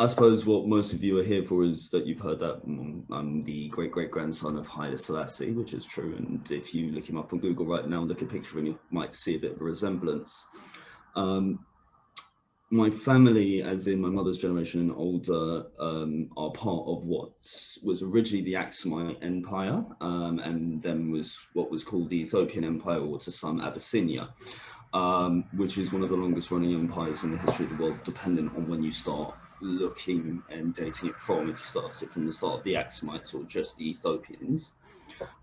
I suppose what most of you are here for is that you've heard that I'm the great-great-grandson of Haile Selassie, which is true. And if you look him up on Google right now and look at a picture of him, you might see a bit of a resemblance. My family, as in my mother's generation and older, are part of what was originally the Aksumite Empire, and then was what was called the Ethiopian Empire, or to some Abyssinia, which is one of the longest running empires in the history of the world, dependent on when you start looking and dating it from, if you start it from the start of the Aksumites or just the Ethiopians.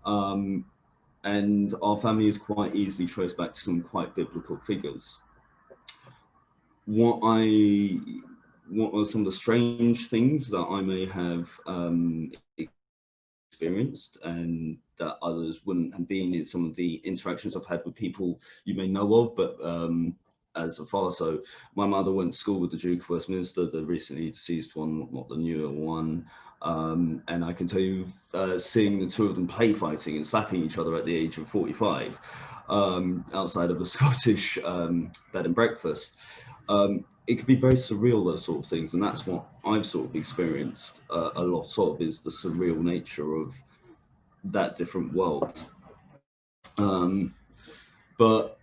And our family is quite easily traced back to some quite biblical figures. What are some of the strange things that I may have experienced and that others wouldn't have been in some of the interactions I've had with people you may know of, but as a father. So my mother went to school with the Duke of Westminster, the recently deceased one, not the newer one. And I can tell you, seeing the two of them play fighting and slapping each other at the age of 45, outside of a Scottish bed and breakfast, it could be very surreal, those sort of things. And that's what I've sort of experienced a lot of, is the surreal nature of that different world. But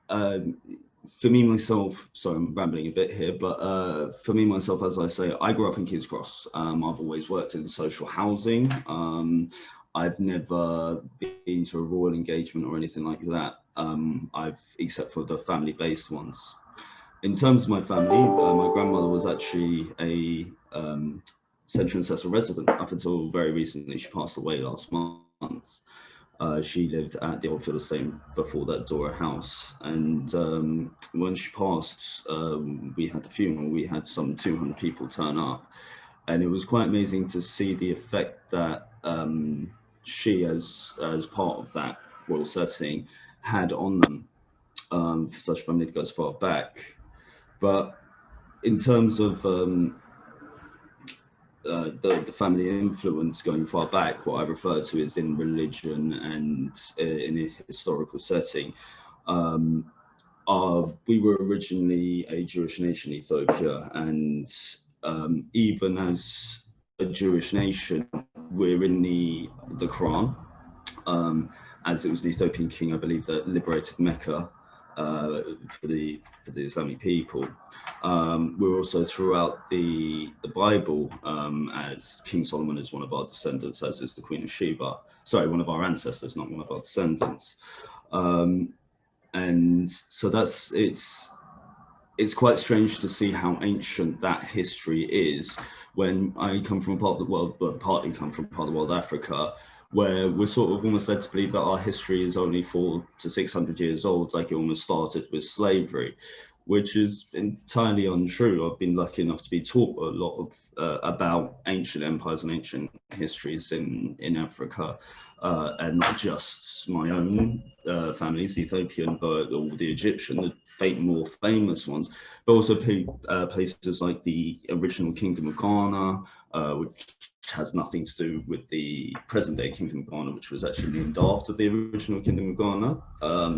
for me, myself, sorry, I'm rambling a bit here, but for me, myself, as I say, I grew up in King's Cross. I've always worked in social housing. I've never been to a royal engagement or anything like that, except for the family-based ones. In terms of my family, my grandmother was actually a Central and Cecil resident up until very recently. She passed away last month. She lived at the Old Field Estate before that, Dora House. And when she passed, we had the funeral. We had some 200 people turn up. And it was quite amazing to see the effect that she, as part of that royal setting, had on them, for such a family that goes far back. But in terms of the family influence going far back, what I refer to is in religion and in a historical setting. We were originally a Jewish nation, Ethiopia, and even as a Jewish nation, we're in the Quran, as it was the Ethiopian king, I believe, that liberated Mecca for the Islamic people. We're also throughout the Bible, as King Solomon is one of our descendants, as is the Queen of Sheba. Sorry, one of our ancestors, not one of our descendants. And so it's quite strange to see how ancient that history is, when I come from a part of the world, but partly come from part of the world, Africa, where we're sort of almost led to believe that our history is only 400 to 600 years old, like it almost started with slavery, which is entirely untrue. I've been lucky enough to be taught a lot of about ancient empires and ancient histories in Africa, and not just my own families, the Ethiopian, but all the Egyptian, the more famous ones, but also places like the original Kingdom of Ghana, which has nothing to do with the present-day Kingdom of Ghana, which was actually named after the original Kingdom of Ghana.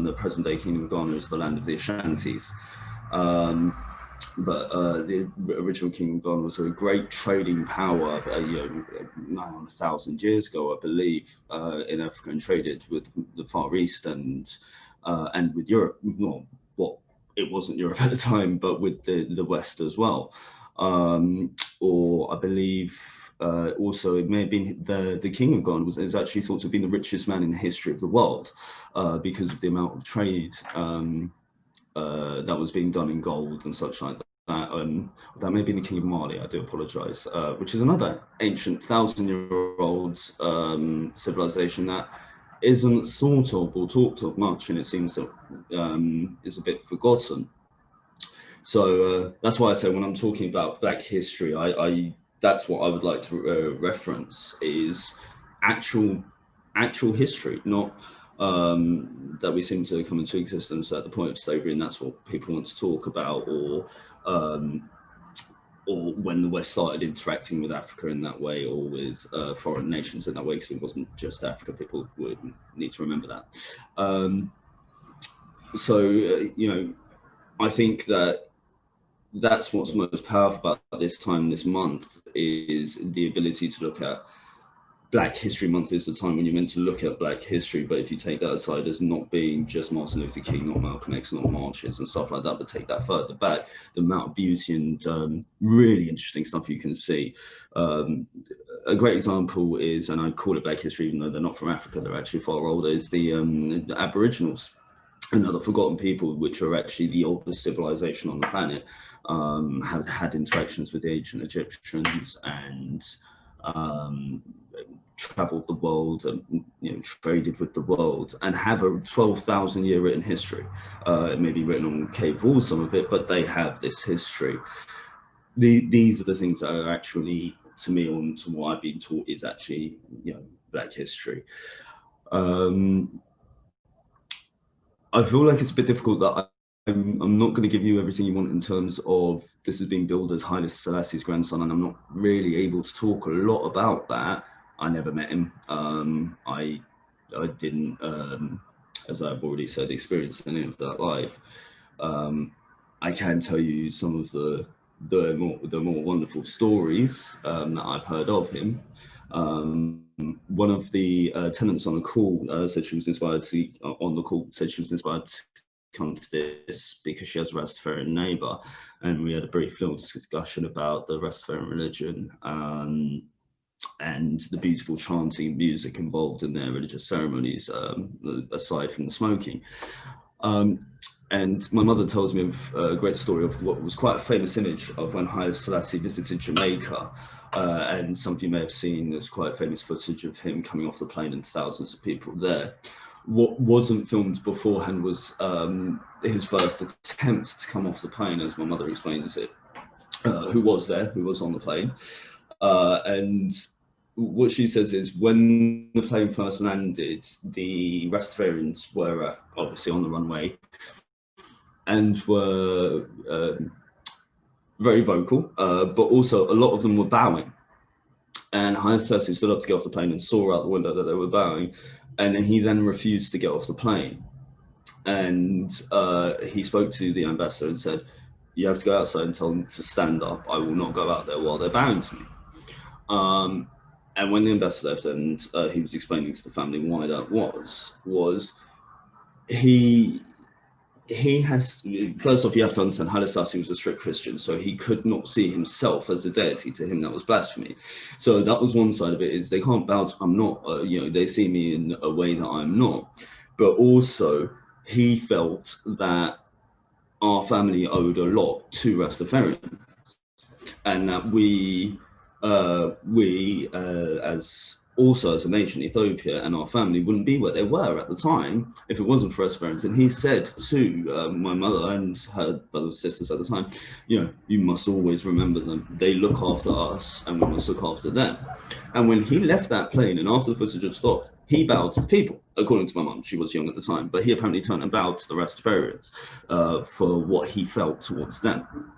The present-day Kingdom of Ghana is the land of the Ashantis. But the original Kingdom of Ghana was a great trading power, 900,000 years ago, I believe, in Africa, and traded with the Far East and with Europe. Well, it wasn't Europe at the time, but with the West as well. Or I believe also it may have been the King of Ghana is actually thought to have been the richest man in the history of the world, because of the amount of trade that was being done in gold and such like that. That may be the King of Mali, I do apologize, which is another ancient 1,000-year-old civilization that isn't thought of or talked of much, and it seems that is a bit forgotten. So that's why I say, when I'm talking about Black history, that's what I would like to reference, is actual history, not that we seem to come into existence at the point of slavery, and that's what people want to talk about, or when the West started interacting with Africa in that way, or with foreign nations in that way, because it wasn't just Africa. People would need to remember that. So I think that that's what's most powerful about this time, this month, is the ability to look at Black History Month is the time when you're meant to look at Black history, but if you take that aside as not being just Martin Luther King, not Malcolm X, not marches and stuff like that, but take that further back, the amount of beauty and really interesting stuff you can see. A great example is, and I call it Black history, even though they're not from Africa, they're actually far older, is the Aboriginals, another forgotten people, which are actually the oldest civilization on the planet, have had interactions with the ancient Egyptians and traveled the world and traded with the world and have a 12,000 year written history. It may be written on cave walls, some of it, but they have this history. These are the things that are actually, to me, on to what I've been taught is actually Black history. I feel like it's a bit difficult that I'm not going to give you everything you want in terms of this is being billed as Haile Selassie's grandson, and I'm not really able to talk a lot about that. I never met him. I didn't, as I've already said, experience any of that life. I can tell you some of the more wonderful stories that I've heard of him. One of the tenants on the call said she was inspired to come to this because she has a Rastafarian neighbour, and we had a brief little discussion about the Rastafarian religion and the beautiful chanting music involved in their religious ceremonies, aside from the smoking. And my mother tells me of a great story of what was quite a famous image of when Haile Selassie visited Jamaica. And some of you may have seen, there's quite famous footage of him coming off the plane and thousands of people there. What wasn't filmed beforehand was his first attempt to come off the plane, as my mother explains it, who was on the plane. And what she says is when the plane first landed, the Rastafarians were obviously on the runway and were very vocal, but also a lot of them were bowing. And Haile Selassie stood up to get off the plane and saw out the window that they were bowing, and he then refused to get off the plane. And he spoke to the ambassador and said, "You have to go outside and tell them to stand up. I will not go out there while they're bowing to me." And when the ambassador left and he was explaining to the family why that was he has, first off, you have to understand Haile Selassie was a strict Christian, so he could not see himself as a deity. To him, that was blasphemy. So that was one side of it, is they can't bow to, I'm not, they see me in a way that I'm not. But also, he felt that our family owed a lot to Rastafarian, and that we as also as a nation, Ethiopia and our family wouldn't be where they were at the time if it wasn't for Rastafarians. And he said to my mother and her brothers and sisters at the time, you must always remember them. They look after us and we must look after them. And when he left that plane and after the footage had stopped, he bowed to people, according to my mum. She was young at the time, but he apparently turned and bowed to the Rastafarians for what he felt towards them.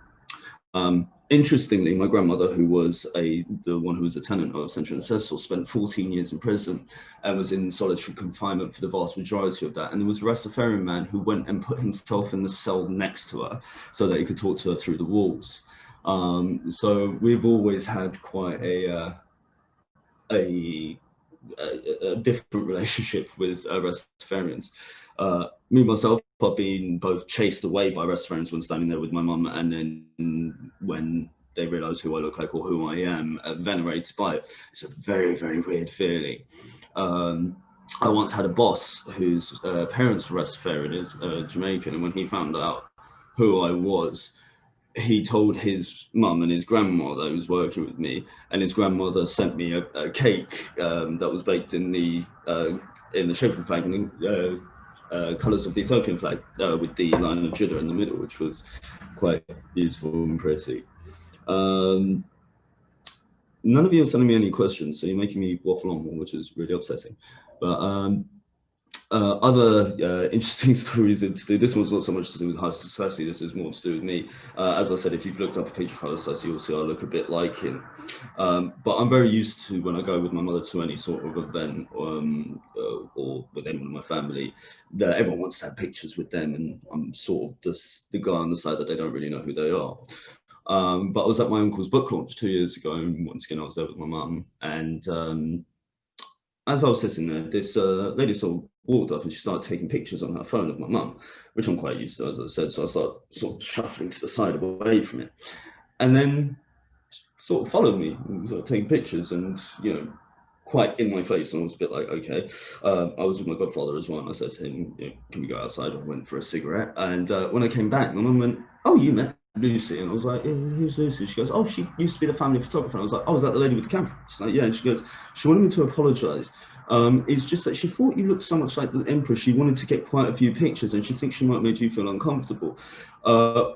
Interestingly, my grandmother, who was the one who was a tenant of Central and Cecil, spent 14 years in prison and was in solitary confinement for the vast majority of that. And there was a Rastafarian man who went and put himself in the cell next to her so that he could talk to her through the walls. So we've always had quite a different relationship with Rastafarians. Me, myself, I've been both chased away by Rastafarians when standing there with my mum, and then when they realise who I look like or who I am, venerated by it. It's a very, very weird feeling. I once had a boss whose parents were Rastafarian, Jamaican, and when he found out who I was, he told his mum and his grandmother who was working with me, and his grandmother sent me a cake that was baked in the shape of the flag and the colours of the Ethiopian flag with the line of Judah in the middle, which was quite beautiful and pretty. None of you are sending me any questions, so you're making me waffle on, which is really upsetting. But Other interesting stories to do. This one's not so much to do with Haile Selassie. This is more to do with me. As I said, if you've looked up a picture of Haile Selassie, you'll see I look a bit like him. But I'm very used to, when I go with my mother to any sort of event, or with anyone in my family, that everyone wants to have pictures with them, and I'm sort of just the guy on the side that they don't really know who they are. But I was at my uncle's book launch 2 years ago, and once again I was there with my mum, and as I was sitting there, this lady sort of walked up and she started taking pictures on her phone of my mum, which I'm quite used to, as I said. So I started sort of shuffling to the side away from it, and then sort of followed me and sort of taking pictures, and quite in my face. And I was a bit like, okay. I was with my godfather as well, and I said to him, "Can we go outside?" I went for a cigarette, and when I came back, my mum went, "Oh, you met Lucy?" And I was like, "Yeah, who's Lucy?" She goes, "Oh, she used to be the family photographer." And I was like, "Oh, is that the lady with the camera?" She's like, "Yeah." And she goes, "She wanted me to apologize. It's just that she thought you looked so much like the emperor. She wanted to get quite a few pictures, and she thinks she might make you feel uncomfortable,"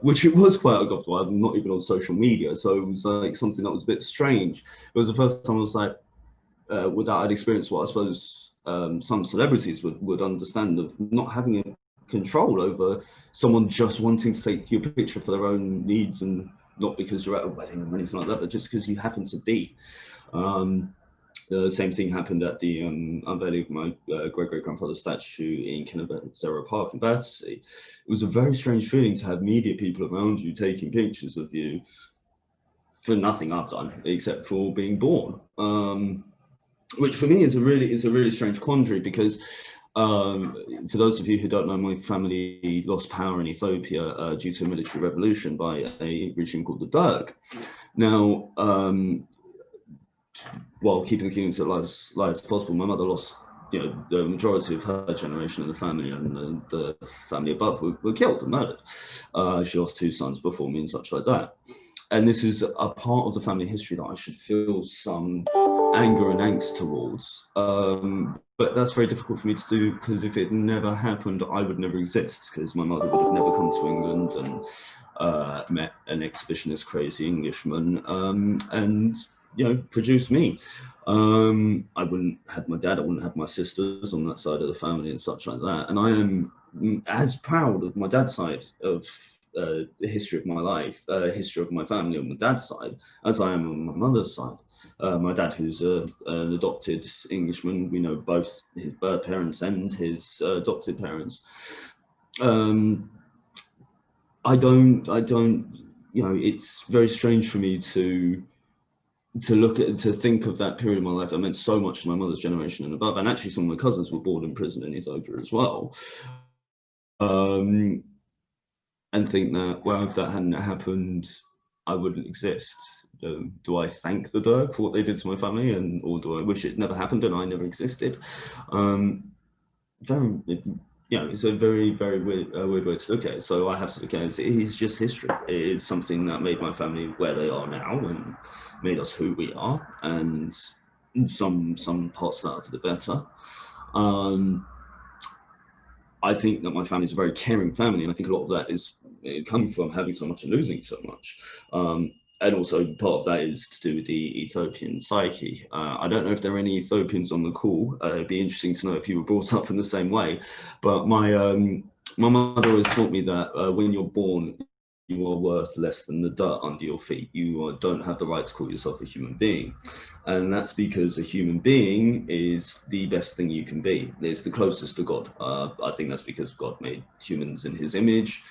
which it was quite uncomfortable. I'm not even on social media, so it was like something that was a bit strange. It was the first time I was like, without I'd experienced what I suppose some celebrities would understand, of not having a control over someone just wanting to take your picture for their own needs, and not because you're at a wedding or anything like that, but just because you happen to be. The same thing happened at the unveiling of my great-great-grandfather's statue in Kennebera Park in Battersea. It was a very strange feeling to have media people around you taking pictures of you for nothing I've done except for being born. Which for me is a really strange quandary, because for those of you who don't know, my family lost power in Ethiopia due to a military revolution by a regime called the Derg. Now, while keeping the kingdom as alive as possible, my mother lost, the majority of her generation in the family, and the family above were killed and murdered. She lost 2 sons before me and such like that. And this is a part of the family history that I should feel some anger and angst towards. But that's very difficult for me to do, because if it never happened, I would never exist, because my mother would have never come to England and met an exhibitionist crazy Englishman and produce me. I wouldn't have my dad, I wouldn't have my sisters on that side of the family and such like that. And I am as proud of my dad's side of the history of my life, history of my family on my dad's side, as I am on my mother's side. My dad, who's an adopted Englishman, we know both his birth parents and his adopted parents. I don't, it's very strange for me to think of that period of my life that meant so much to my mother's generation and above. And actually, some of my cousins were born in prison in Ethiopia as well. And think that, well, if that hadn't happened, I wouldn't exist. Do I thank the Derg for what they did to my family, or do I wish it never happened and I never existed? It's a very, very weird way to look at it. So I have to look at it. It's just history. It is something that made my family where they are now and made us who we are. And in some parts that are for the better. I think that my family is a very caring family, and I think a lot of that is coming from having so much and losing so much. And also part of that is to do with the Ethiopian psyche. I don't know if there are any Ethiopians on the call. It'd be interesting to know if you were brought up in the same way. But my mother always taught me that when you're born, you are worth less than the dirt under your feet. You don't have the right to call yourself a human being. And that's because a human being is the best thing you can be. It's the closest to God. I think that's because God made humans in his image,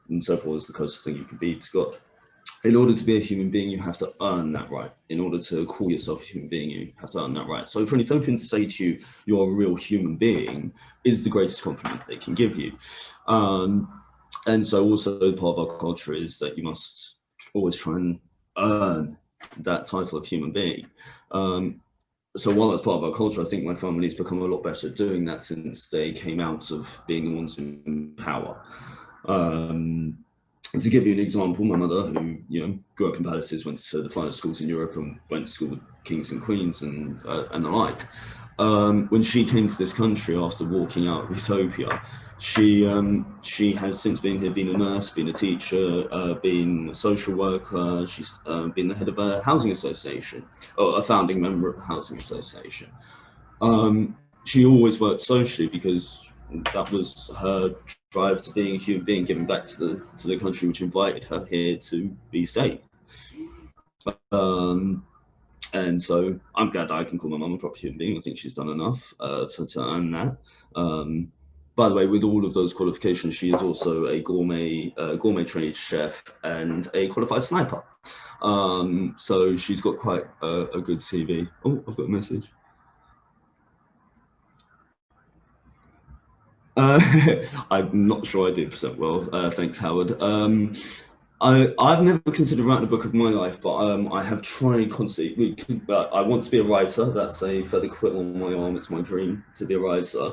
and so forth is the closest thing you can be to God. In order to be a human being, you have to earn that right. In order to call yourself a human being, you have to earn that right. So for an Ethiopian to say to you, you're a real human being, is the greatest compliment they can give you. And so also part of our culture is that you must always try and earn that title of human being. So while that's part of our culture, I think my family's become a lot better at doing that since they came out of being the ones in power. To give you an example, my mother, who grew up in palaces, went to the finest schools in Europe, and went to school with kings and queens and the like. When she came to this country after walking out of Ethiopia, she has since been here, been a nurse, been a teacher, been a social worker. She's been the head of a housing association, or a founding member of a housing association. She always worked socially because that was her drive to being a human being, giving back to the country which invited her here to be safe. And so I'm glad that I can call my mum a proper human being. I think she's done enough to earn that. By the way, with all of those qualifications, she is also a gourmet trained chef and a qualified sniper. So she's got quite a good CV. Oh, I've got a message. I'm not sure I did present well. Thanks, Howard. I've never considered writing a book of my life, but I have tried constantly. I want to be a writer. That's a feather quill on my arm. It's my dream to be a writer.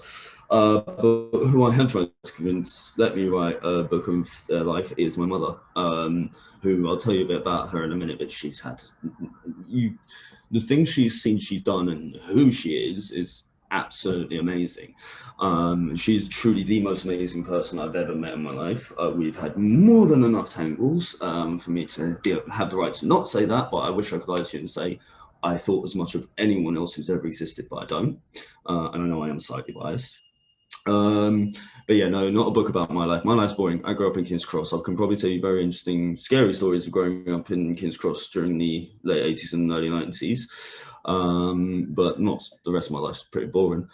But who I have tried to convince, let me write a book of their life, is my mother, who I'll tell you a bit about her in a minute, but she's had, the things she's done and who she is absolutely amazing. She is truly the most amazing person I've ever met in my life. We've had more than enough tangles for me to have the right to not say that, but I wish I could lie to you and say I thought as much of anyone else who's ever existed, but I don't. And I know I am slightly biased. But yeah, no, not a book about my life. My life's boring. I grew up in King's Cross. I can probably tell you very interesting, scary stories of growing up in King's Cross during the late 80s and early 90s. But not the rest of my life's pretty boring.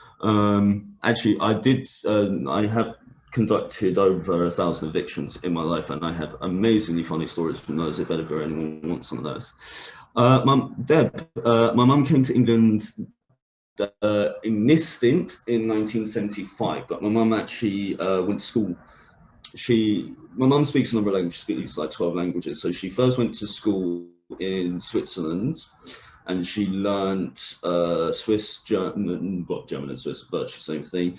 Actually, I have conducted over 1,000 evictions in my life, and I have amazingly funny stories from those if ever anyone wants some of those. My mum came to England in this stint in 1975, but my mum actually went to school. My mum speaks a number of languages, she speaks like 12 languages. So she first went to school in Switzerland, and she learned Swiss, German, well, German and Swiss, virtually the same thing.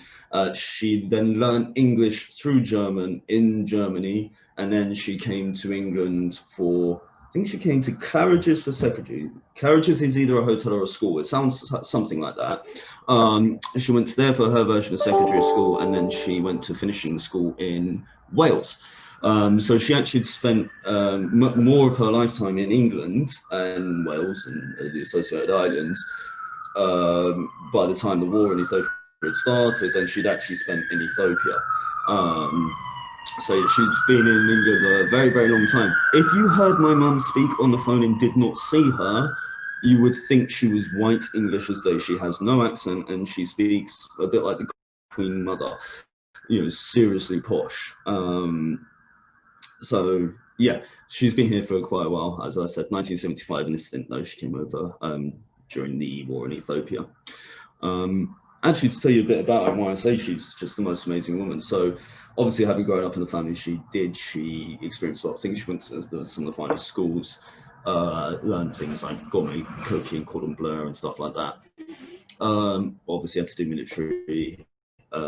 She then learned English through German in Germany, and then she came to England for, I think she came to Claridge's for secondary. Claridge's is either a hotel or a school. It sounds something like that. She went there for her version of secondary school, and then she went to finishing school in Wales. So she actually spent more of her lifetime in England and Wales and the associated islands. By the time the war in Ethiopia had started, then she'd actually spent in Ethiopia. So she's been in England a very, very long time. If you heard my mum speak on the phone and did not see her, you would think she was white English as though. She has no accent, and she speaks a bit like the Queen Mother, seriously posh. So yeah, she's been here for quite a while. As I said, 1975 in this stint, though, she came over during the war in Ethiopia. Actually, to tell you a bit about her and why I say she's just the most amazing woman. So obviously, having grown up in the family she experienced a lot of things. She went to some of the finest schools, learned things like gourmet cooking, cordon bleu and stuff like that. Obviously had to do military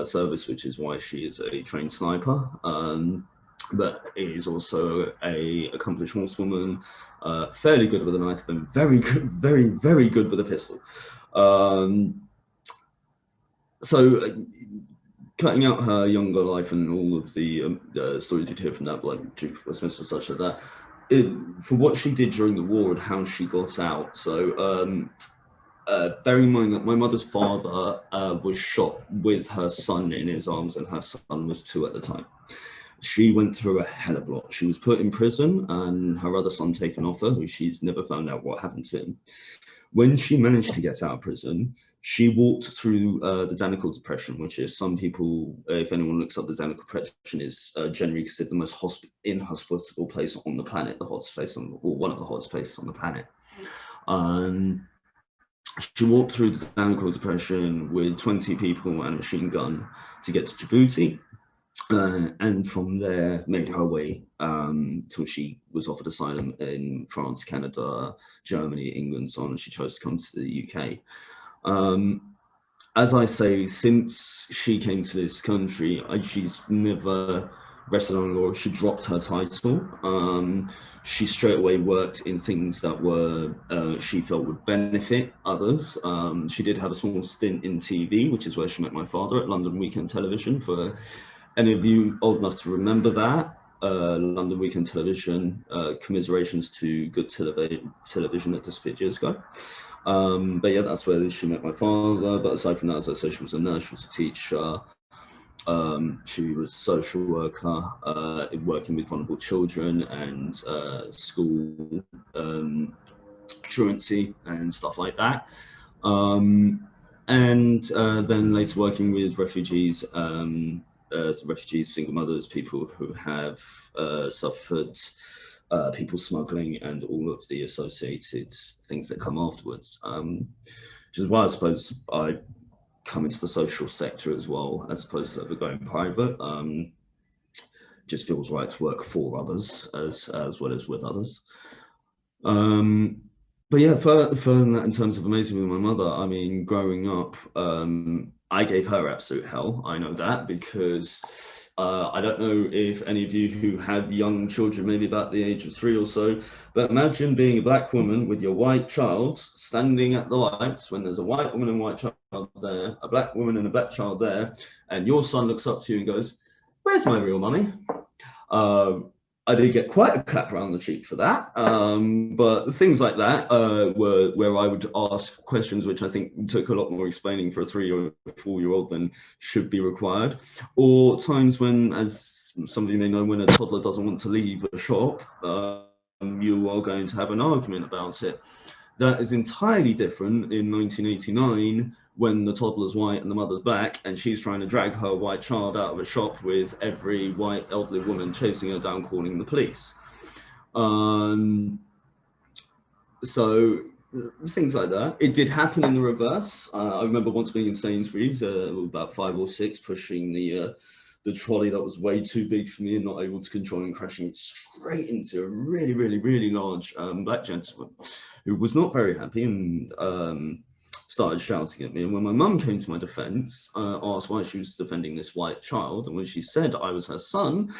service, which is why she is a trained sniper. But is also a accomplished horsewoman, fairly good with a knife, and very good, very, very good with a pistol. So cutting out her younger life and all of the stories you'd hear from that, like Duke of Westminster, such like that, for what she did during the war and how she got out. So bearing in mind that my mother's father was shot with her son in his arms, and her son was 2 at the time. She went through a hell of a lot. She was put in prison and her other son taken off her, who she's never found out what happened to him. When she managed to get out of prison, she walked through the Danakil Depression, which is, some people, if anyone looks up the Danakil Depression, is generally considered the most inhospitable place on the planet, the hottest place or one of the hottest places on the planet. She walked through the Danakil Depression with 20 people and a machine gun to get to Djibouti. And from there made her way till she was offered asylum in France, Canada, Germany, England, so on, and she chose to come to the UK. As I say, since she came to this country, she's never rested on laurels. She dropped her title. She straight away worked in things that were she felt would benefit others. She did have a small stint in TV, which is where she met my father, at London Weekend Television. For any of you old enough to remember that, London Weekend Television, commiserations to good television that disappeared years ago. But yeah, that's where she met my father. But aside from that, as I said, she was a nurse, she was a teacher. She was a social worker, working with vulnerable children and school truancy and stuff like that. And then later working with refugees, refugees, single mothers, people who have suffered people smuggling and all of the associated things that come afterwards. Which is why I suppose I come into the social sector as well, as opposed to ever going private. Just feels right to work for others as well as with others. But yeah, further than that, in terms of amazing with my mother, I mean, growing up, I gave her absolute hell. I know that because I don't know if any of you who have young children, maybe about the age of 3 or so, but imagine being a black woman with your white child standing at the lights when there's a white woman and a white child there, a black woman and a black child there, and your son looks up to you and goes, "Where's my real mummy?" I did get quite a clap around the cheek for that, but things like that were where I would ask questions which I think took a lot more explaining for a 3 or 4-year-old than should be required, or times when, as some of you may know, when a toddler doesn't want to leave a shop, you are going to have an argument about it. That is entirely different in 1989 when the toddler's white and the mother's black, and she's trying to drag her white child out of a shop with every white elderly woman chasing her down, calling the police. So things like that. It did happen in the reverse. I remember once being in Sainsbury's, about 5 or 6, pushing the trolley that was way too big for me and not able to control, and crashing it straight into a really, really, really large black gentleman who was not very happy and started shouting at me. And when my mum came to my defense, asked why she was defending this white child, and when she said I was her son,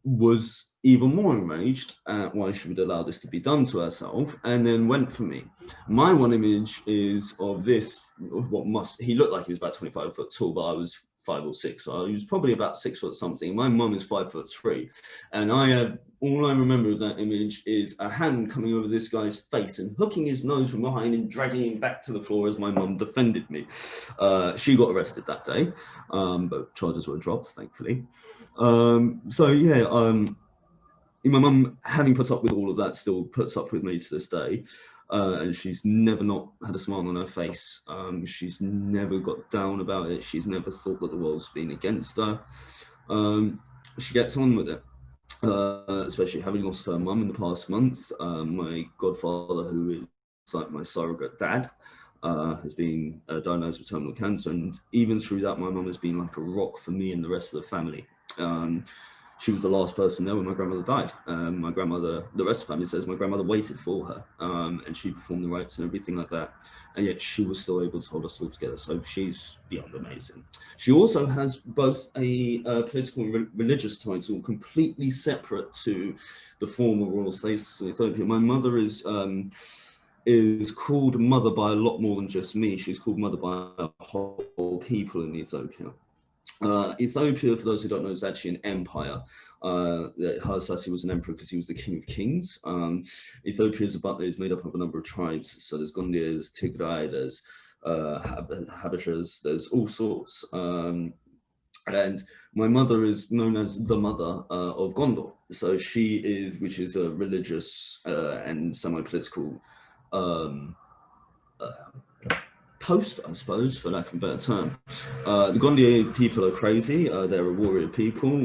was even more enraged at why she would allow this to be done to herself, and then went for me. My one image is of this, he looked like he was about 25 foot tall, but I was 5 or 6, so he was probably about 6 foot something. My mum is 5'3", and all I remember of that image is a hand coming over this guy's face and hooking his nose from behind and dragging him back to the floor as my mum defended me. She got arrested that day, but charges were dropped, thankfully. So yeah, my mum, having put up with all of that, still puts up with me to this day. And she's never not had a smile on her face. She's never got down about it. She's never thought that the world's been against her. She gets on with it, especially having lost her mum in the past month. My godfather, who is like my surrogate dad, has been diagnosed with terminal cancer. And even through that, my mum has been like a rock for me and the rest of the family. She was the last person there when my grandmother died. My grandmother, the rest of the family says my grandmother waited for her, and she performed the rites and everything like that. And yet she was still able to hold us all together. So she's beyond amazing. She also has both a political and religious title completely separate to the former royal status in Ethiopia. My mother is called mother by a lot more than just me. She's called mother by a whole people in Ethiopia. Ethiopia, for those who don't know, is actually an empire. Haile Selassie was an emperor because he was the king of kings. Ethiopia is made up of a number of tribes. So there's Gondia, there's Tigray, there's Habeshas, there's all sorts. And my mother is known as the mother of Gondor. So she is, which is a religious and semi-political post, I suppose, for lack of a better term. The Gondia people are crazy. They're a warrior people.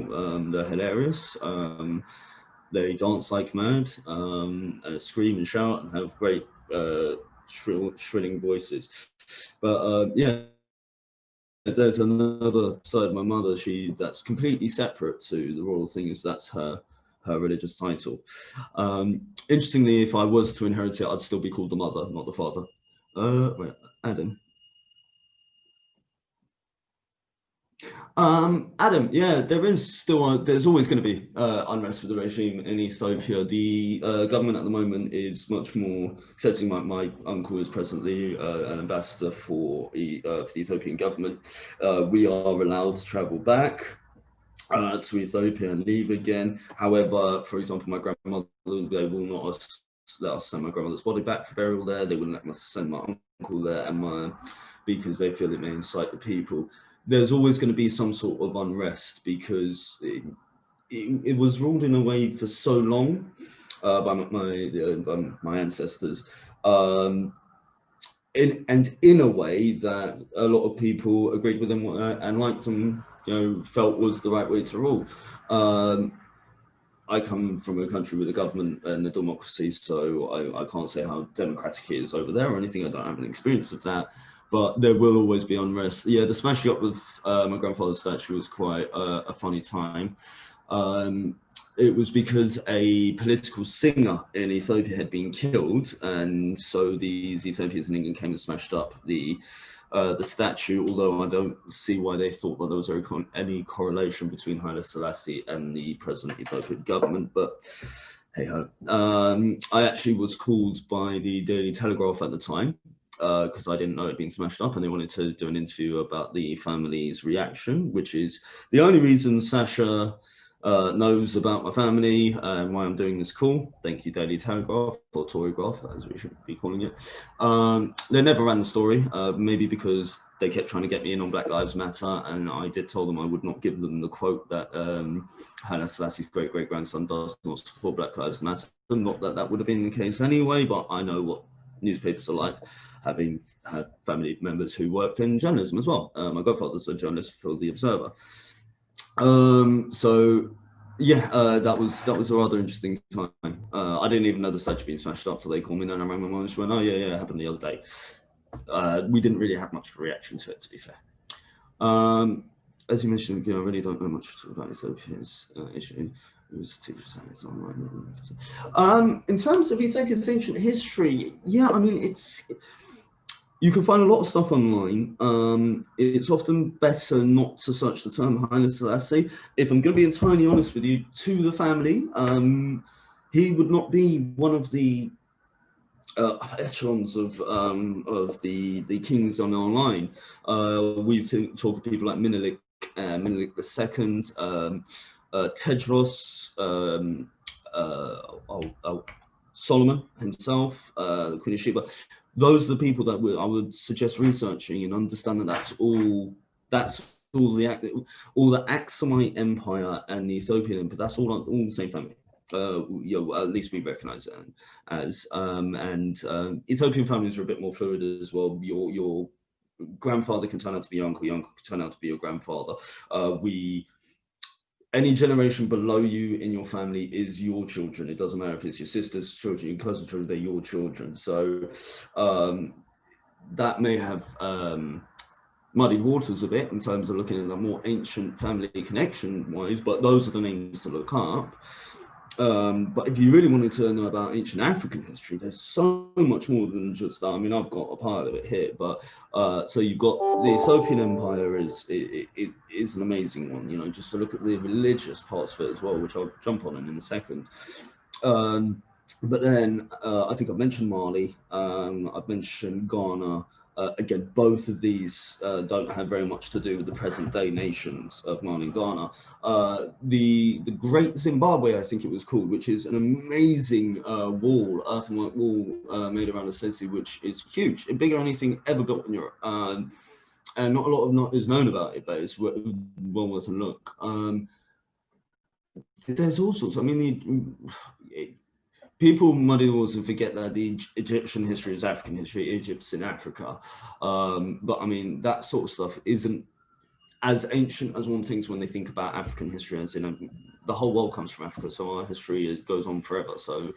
They're hilarious. They dance like mad, scream and shout, and have great shrilling voices. But yeah, there's another side of my mother. That's completely separate to the royal thing. That's her religious title. Interestingly, if I was to inherit it, I'd still be called the mother, not the father. Wait, Adam. Adam, yeah, there's always going to be unrest with the regime in Ethiopia. The government at the moment is much more accepting. My uncle is presently an ambassador for the Ethiopian government. We are allowed to travel back to Ethiopia and leave again. However, for example, my grandmother, they will not let us send my grandmother's body back for burial there. They wouldn't let us send my uncle there, because they feel it may incite the people. there's always going to be some sort of unrest because it was ruled in a way for so long by my ancestors, in a way that a lot of people agreed with them and liked them, felt was the right way to rule. I come from a country with a government and a democracy, so I can't say how democratic it is over there or anything. I don't have an experience of that, but there will always be unrest. Yeah, the smashing up with my grandfather's statue was quite a funny time. It was because a political singer in Ethiopia had been killed, and so these Ethiopians in England came and smashed up the statue, although I don't see why they thought that there was any correlation between Haile Selassie and the present Ethiopian government, but hey ho. I actually was called by the Daily Telegraph at the time, because I didn't know it'd been smashed up, and they wanted to do an interview about the family's reaction, which is the only reason Sasha knows about my family and why I'm doing this call. Thank you, Daily Telegraph, or Torygraph, as we should be calling it. They never ran the story, maybe because they kept trying to get me in on Black Lives Matter, and I did tell them I would not give them the quote that Haile Selassie's great-great-grandson does not support Black Lives Matter. Not that that would have been the case anyway, but I know what newspapers are like, having had family members who worked in journalism as well. My godfather's a journalist for The Observer. So yeah, that was a rather interesting time. I didn't even know the statue being smashed up, so they called me, and I rang my mum and she went, "Oh yeah, it happened the other day." We didn't really have much of a reaction to it, to be fair. As you mentioned, I really don't know much about Ethiopia's issue. In terms of Ethiopia's ancient history, yeah, I mean, you can find a lot of stuff online. It's often better not to search the term Haile Selassie. If I'm going to be entirely honest with you, to the family, he would not be one of the echelons of the kings on our line. We've talked to people like Menelik II, Tedros, Solomon himself, the Queen of Sheba. Those are the people that I would suggest researching and understand that that's all the Aksumite Empire and the Ethiopian Empire. That's all the same family. At least we recognize it as. Ethiopian families are a bit more fluid as well. Your grandfather can turn out to be your uncle can turn out to be your grandfather. Any generation below you in your family is your children. It doesn't matter if it's your sister's children, your cousin's children, they're your children. So that may have muddied waters a bit in terms of looking at the more ancient family connection wise, but those are the names to look up. But if you really wanted to know about ancient African history, there's so much more than just that. I mean, I've got a pile of it here, but so you've got the Ethiopian Empire is an amazing one, just to look at the religious parts of it as well, which I'll jump on in a second. But then I think I've mentioned Mali, I've mentioned Ghana. Again, both of these don't have very much to do with the present day nations of Mali and Ghana. The Great Zimbabwe, I think it was called, which is an amazing earthenwork wall made around the city, which is huge, bigger than anything ever built in Europe. And not a lot is known about it, but it's well worth a look. There's all sorts. I mean, people muddy the waters and forget that the Egyptian history is African history. Egypt's in Africa, but I mean that sort of stuff isn't as ancient as one thinks when they think about African history. As in, the whole world comes from Africa, so our history goes on forever. So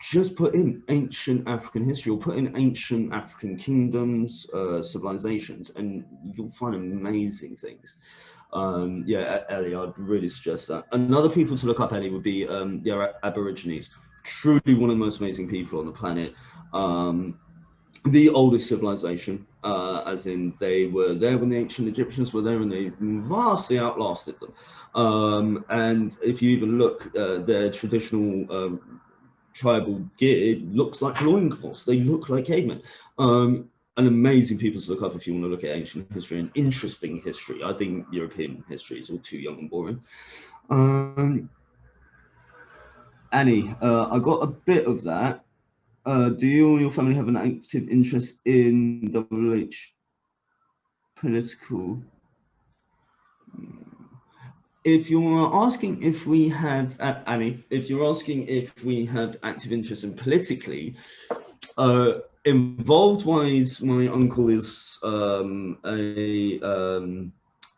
just put in ancient African history, or put in ancient African kingdoms, civilizations, and you'll find amazing things. Yeah, Ellie, I'd really suggest that. Another people to look up, Ellie, would be the Aborigines. Truly one of the most amazing people on the planet. The oldest civilization, as in they were there when the ancient Egyptians were there, and they vastly outlasted them. And if you even look, their traditional tribal gear looks like loincloths. They look like cavemen. An amazing people to look up if you want to look at ancient history and interesting history. I think European history is all too young and boring. Annie, I got a bit of that. Do you or your family have an active interest in WH? political. If you're asking if we have, Annie, if you're asking if we have active interest in politically, involved wise, my uncle is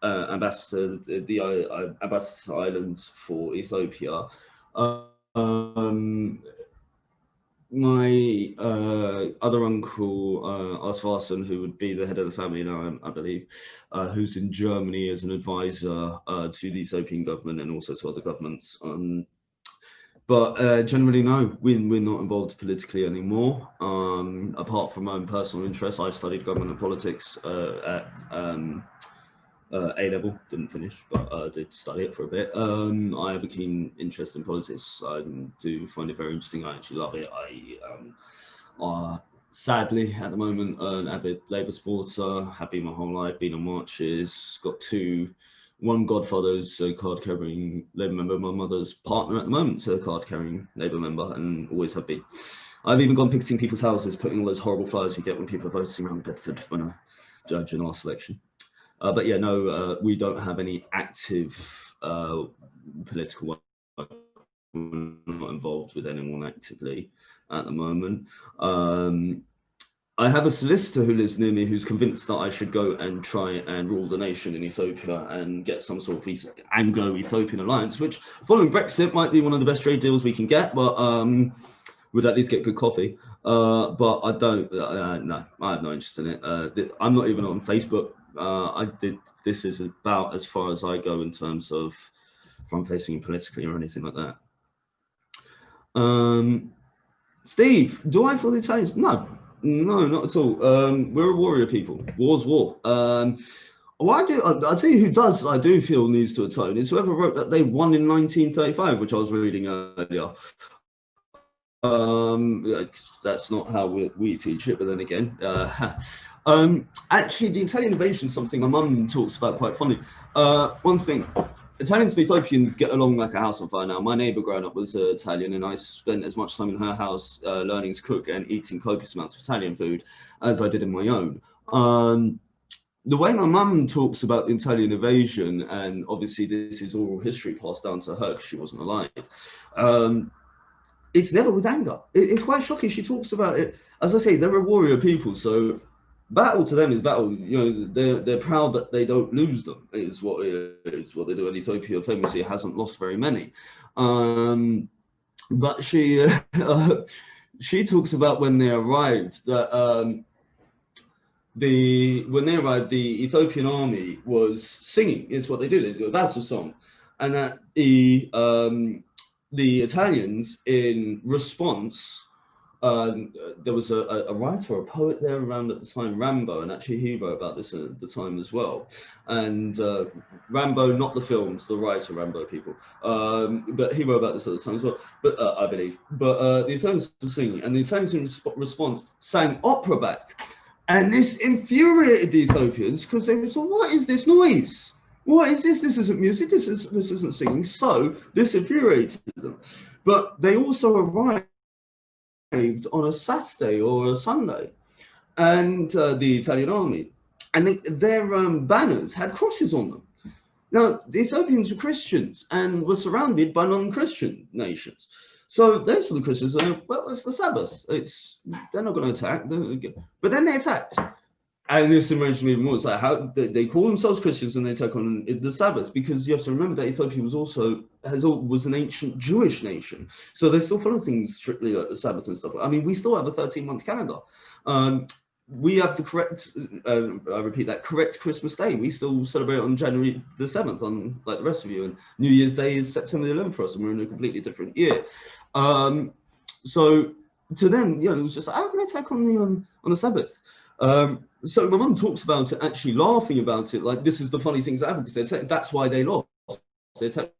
ambassador, the ambassador island for Ethiopia. My other uncle, Asfasen, who would be the head of the family now, I believe, who's in Germany as an advisor to the Ethiopian government and also to other governments. But generally, no, we're not involved politically anymore. Apart from my own personal interests, I studied government and politics at A level, didn't finish, but did study it for a bit. I have a keen interest in politics. I do find it very interesting. I actually love it. Sadly, at the moment, an avid Labour supporter, have been my whole life, been on marches, got one godfather's a card-carrying Labour member, my mother's partner at the moment, a card-carrying Labour member, and always have been. I've even gone picketing people's houses, putting all those horrible flyers you get when people are voting around Bedford when I judge in our selection. But yeah, no, we don't have any active political work. We're not involved with anyone actively at the moment. I have a solicitor who lives near me who's convinced that I should go and try and rule the nation in Ethiopia and get some sort of Anglo-Ethiopian alliance, which following Brexit might be one of the best trade deals we can get, but we'd at least get good coffee. But I don't, no, I have no interest in it. I'm not even on Facebook. This is about as far as I go in terms of front-facing politically or anything like that. Steve, do I feel the Italians? No, not at all. We're a warrior people. War's war. I'll tell you who does, I do feel needs to atone. It's whoever wrote that they won in 1935, which I was reading earlier. That's not how we teach it, but then again, actually the Italian invasion is something my mum talks about quite funny. One thing, Italians and Ethiopians get along like a house on fire now. My neighbor growing up was Italian, and I spent as much time in her house learning to cook and eating copious amounts of Italian food as I did in my own. The way my mum talks about the Italian invasion, and obviously this is oral history passed down to her because she wasn't alive, it's never with anger. It's quite shocking. She talks about it. As I say, they're a warrior people, so battle to them is battle. You know, they're proud that they don't lose them. Is what they do. And Ethiopia famously hasn't lost very many. But she talks about when they arrived that when they arrived, the Ethiopian army was singing. It's what they do. They do a battle song, and that the Italians, in response, there was a writer or a poet there around at the time, Rambo, and actually he wrote about this at the time as well. And Rambo, not the films, the writer Rambo, people, but he wrote about this at the time as well, but I believe. But the Italians were singing, and the Italians in response sang opera back. And this infuriated the Ethiopians because they were like, what is this noise? What is this? This isn't music. This isn't singing. So this infuriated them. But they also arrived on a Saturday or a Sunday, and the Italian army, and their banners had crosses on them. Now the Ethiopians were Christians and were surrounded by non-Christian nations. So they saw the Christians and well, it's the Sabbath. They're not going to attack. But then they attacked. And this enraged me even more. It's like how they call themselves Christians and they attack on the Sabbath, because you have to remember that Ethiopia was an ancient Jewish nation, so they still follow things strictly like the Sabbath and stuff. I mean, we still have a 13-month calendar. We have the correct, I repeat that, correct Christmas Day. We still celebrate on January the 7th, like the rest of you, and New Year's Day is September the 11th for us, and we're in a completely different year. So to them, it was just like, how can they attack on the Sabbath? So my mum talks about it, actually laughing about it, like this is the funny things that happen, because that's why they lost. They attacked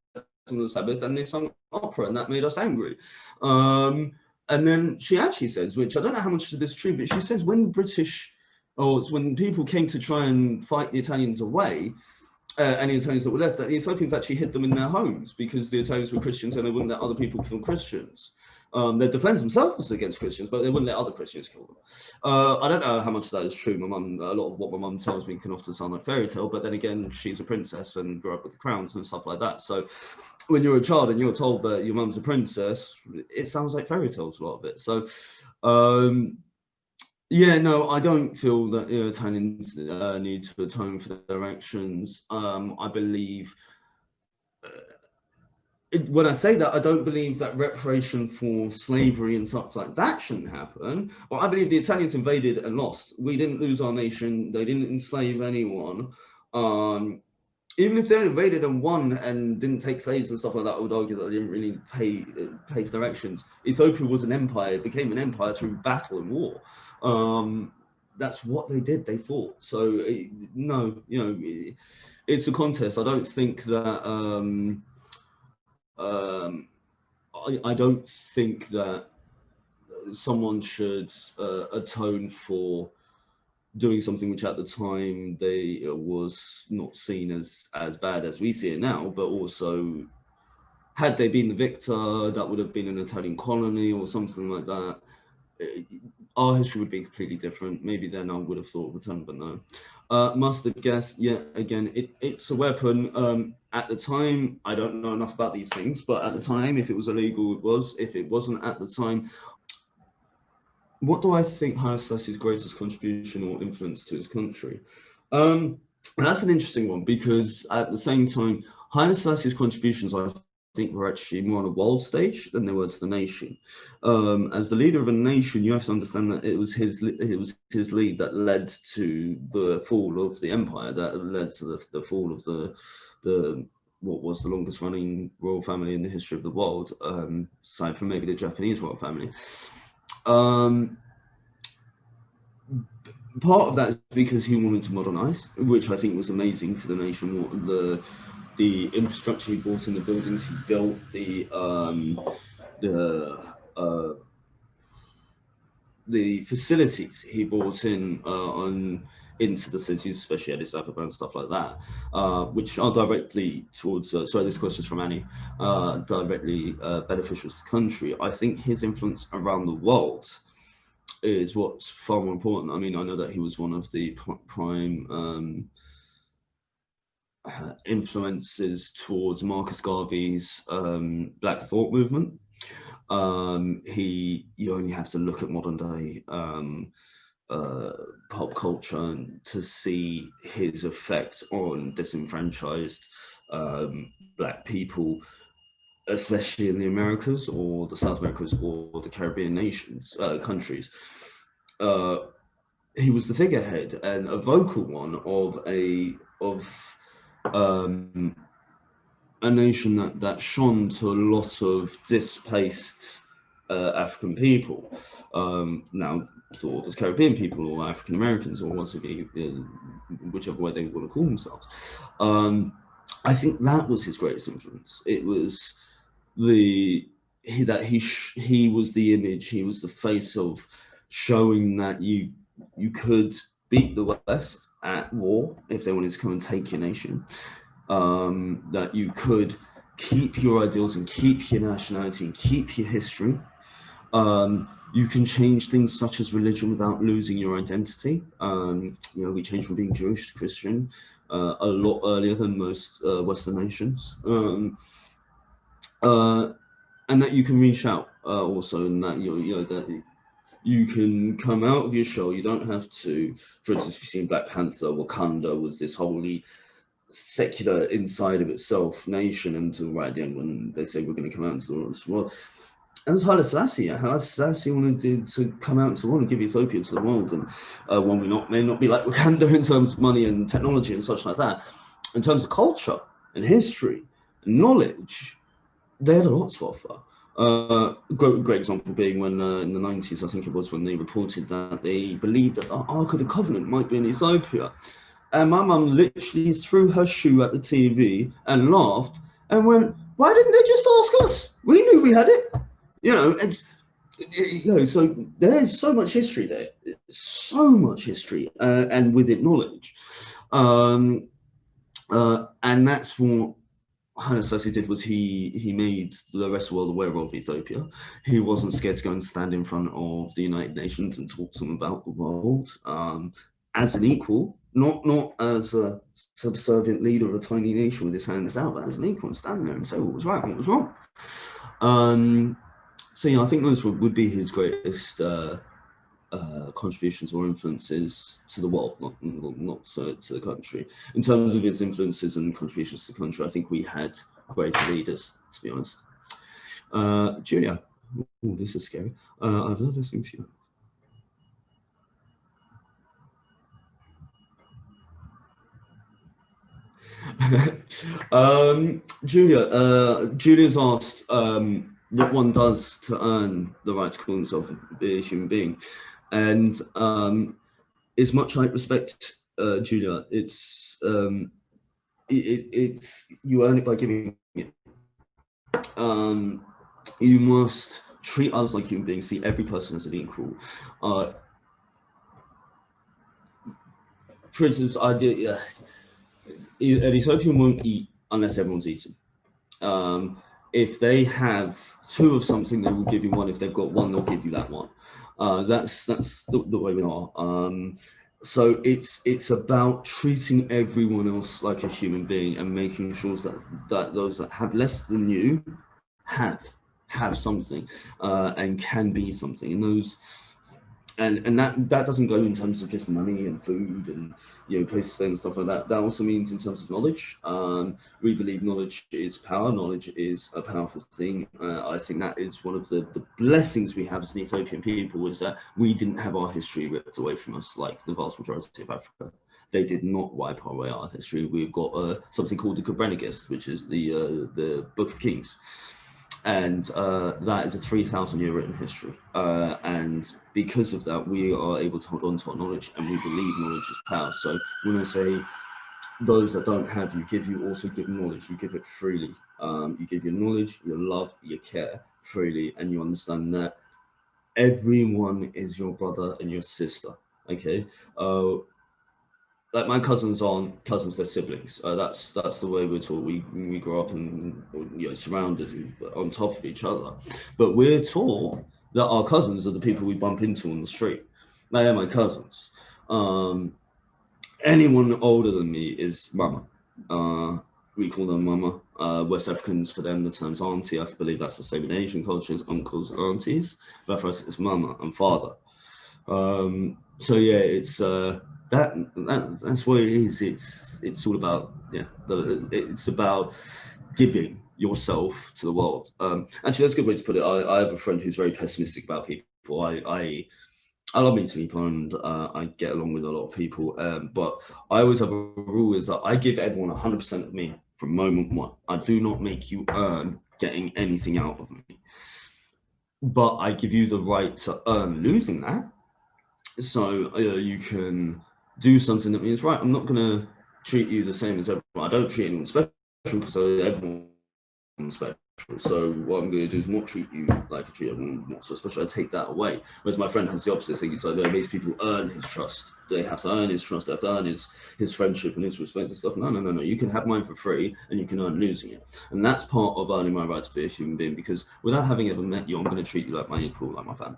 on the Sabbath and they sung opera, and that made us angry. And then she actually says, which I don't know how much of this is true, but she says when people came to try and fight the Italians away, and the Italians that were left, that the Ethiopians actually hid them in their homes because the Italians were Christians and they wouldn't let other people kill Christians. They defend themselves against Christians, but they wouldn't let other Christians kill them. I don't know how much that is true. A lot of what my mum tells me can often sound like fairy tale, but then again, she's a princess and grew up with the crowns and stuff like that. So when you're a child and you're told that your mum's a princess, it sounds like fairy tales, a lot of it. So, yeah, no, I don't feel that Italians need to atone for their actions. I believe, when I say that, I don't believe that reparation for slavery and stuff like that shouldn't happen. But I believe the Italians invaded and lost. We didn't lose our nation. They didn't enslave anyone. Even if they invaded and won and didn't take slaves and stuff like that, I would argue that they didn't really pay for their actions. Ethiopia was an empire. It became an empire through battle and war. That's what they did. They fought. So no, it's a contest. I don't think that. I don't think that someone should atone for doing something which at the time they was not seen as bad as we see it now, but also had they been the victor, that would have been an Italian colony or something like that. Our history would be completely different. Maybe then I would have thought of a term, but no. Mustard gas, yeah, again, it's a weapon. At the time, I don't know enough about these things, but at the time, if it was illegal, it was. If it wasn't at the time, what do I think Haile Selassie's greatest contribution or influence to his country? That's an interesting one, because at the same time, Haile Selassie's contributions, I think, were actually more on a world stage than they were to the nation. As the leader of a nation, you have to understand that it was his lead that led to the fall of the empire, that led to the fall of the what was the longest running royal family in the history of the world, aside from maybe the Japanese royal family. Part of that is because he wanted to modernize, which I think was amazing for the nation. The infrastructure he brought in, the buildings he built, the facilities he brought in into the cities, especially Addis Ababa and stuff like that, which are directly towards. Sorry, this question is from Annie. Directly beneficial to the country. I think his influence around the world is what's far more important. I mean, I know that he was one of the prime influences towards Marcus Garvey's Black Thought movement. You only have to look at modern day pop culture to see his effect on disenfranchised Black people, especially in the Americas or the South Americas or the Caribbean countries. He was the figurehead and a vocal one of a nation that shone to a lot of displaced African people, now sort of as Caribbean people or African Americans or whichever way they want to call themselves. I think that was his greatest influence. It was he was the image, he was the face of showing that you could beat the West at war if they wanted to come and take your nation. That you could keep your ideals and keep your nationality and keep your history. You can change things such as religion without losing your identity. We changed from being Jewish to Christian a lot earlier than most Western nations. And that you can reach out also, and that that you can come out of your shell. You don't have to, for instance, if you've seen Black Panther, Wakanda was this wholly secular inside of itself nation until right at the end when they say we're going to come out into the world. And it was Haile Selassie. Haile Selassie wanted to come out into the world and give Ethiopia to the world. And one may not be like Wakanda in terms of money and technology and such like that. In terms of culture and history and knowledge, they had a lot to offer. Great example being when in the 90s, I think it was, when they reported that they believed that the Ark of the Covenant might be in Ethiopia. And my mum literally threw her shoe at the TV and laughed and went, "Why didn't they just ask us? We knew we had it." So there's so much history there, so much history, and with it knowledge. And that's what Haile Selassie did, was he made the rest of the world aware of Ethiopia. He wasn't scared to go and stand in front of the United Nations and talk to them about the world, as an equal, not as a subservient leader of a tiny nation with his hands out, but as an equal, and stand there and say what was right, what was wrong. So yeah, I think those would be his greatest contributions or influences to the world, not to the country. In terms of his influences and contributions to the country, I think we had greater leaders, to be honest. Julia, oh, this is scary. I've loved listening to you. Julia's asked what one does to earn the right to call himself a human being, and it's much like respect, Julia. It's you earn it by giving it. You must treat others like human beings. See every person as an equal. For instance, an Ethiopian won't eat unless everyone's eating. If they have two of something, they will give you one. If they've got one, they'll give you that one. That's the way we are. So it's about treating everyone else like a human being and making sure that those that have less than you have something, and can be something. And those and that doesn't go in terms of just money and food and places to stay and stuff like that. That also means in terms of knowledge. We believe knowledge is power. Knowledge is a powerful thing. I think that is one of the blessings we have as an Ethiopian people, is that we didn't have our history ripped away from us like the vast majority of Africa. They did not wipe away our history. We've got something called the Kebrenigist, which is the Book of Kings. And that is a 3,000-year written history. And because of that, we are able to hold on to our knowledge, and we believe knowledge is power. So when I say those that don't have, you also give knowledge. You give it freely. You give your knowledge, your love, your care freely, and you understand that everyone is your brother and your sister. Okay. Like my cousins aren't cousins; they're siblings. That's the way we're taught. We grow up and surrounded on top of each other, but we're taught that our cousins are the people we bump into on the street. They are my cousins. Anyone older than me is mama. We call them mama. West Africans, for them, the term's auntie. I believe that's the same in Asian cultures, uncles, aunties. But for us, it's mama and father. So yeah, it's that's what it is. It's all about it's about giving yourself to the world. Actually, that's a good way to put it. I have a friend who's very pessimistic about people. I love meeting people, and I get along with a lot of people. But I always have a rule, is that I give everyone 100% of me from moment one. I do not make you earn getting anything out of me, but I give you the right to earn losing that. So you can do something that means, right, I'm not going to treat you the same as everyone. I don't treat anyone special because everyone's special. So what I'm going to do is not treat you like I treat everyone not so special. I take that away. Whereas my friend has the opposite thing. It's like, it makes people earn his trust. They have to earn his trust. They have to earn his friendship and his respect and stuff. No. You can have mine for free, and you can earn losing it. And that's part of earning my right to be a human being. Because without having ever met you, I'm going to treat you like my equal, like my family.